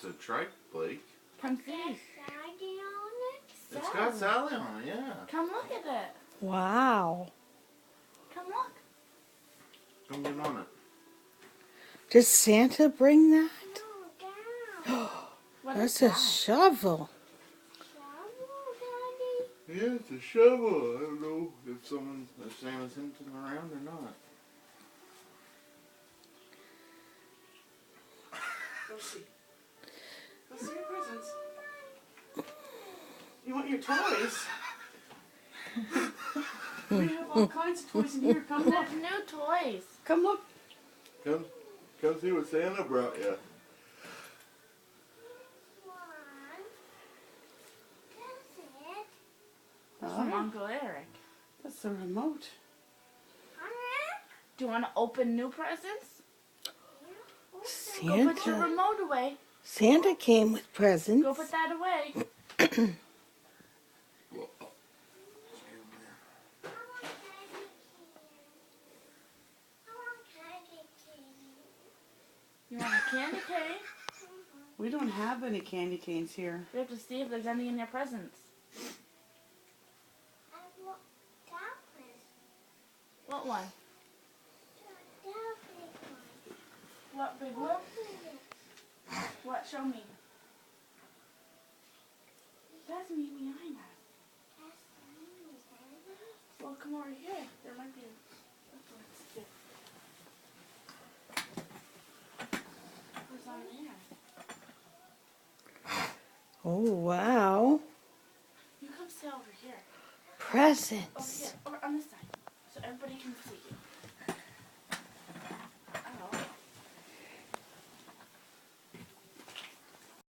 It's a trike, Blake. Come see. Sally on it? It's got Sally on it, yeah. Come look at it. Wow. Come look. Come get on it. Did Santa bring that? No, down. What That's is a that? shovel. Shovel, Daddy. Yeah, it's a shovel. I don't know if Santa's hinting around or not. Go see. Go see your presents. You want your toys? We have all kinds of toys in here. Come look. There's new toys. Come look. Come see what Santa brought you. One. That's it. That's from Oh, Uncle Eric. that's the remote. Do you want to open new presents? Go put your Santa. remote away. Santa came with presents. Go put that away. You want a candy cane? We don't have any candy canes here. We have to see if there's any in your presents. What one? What big one? What? Show me. That's me behind us. Well, come over here. There might be what's on there? Oh, wow. You come sit over here. Presents. Over here. Over on this side.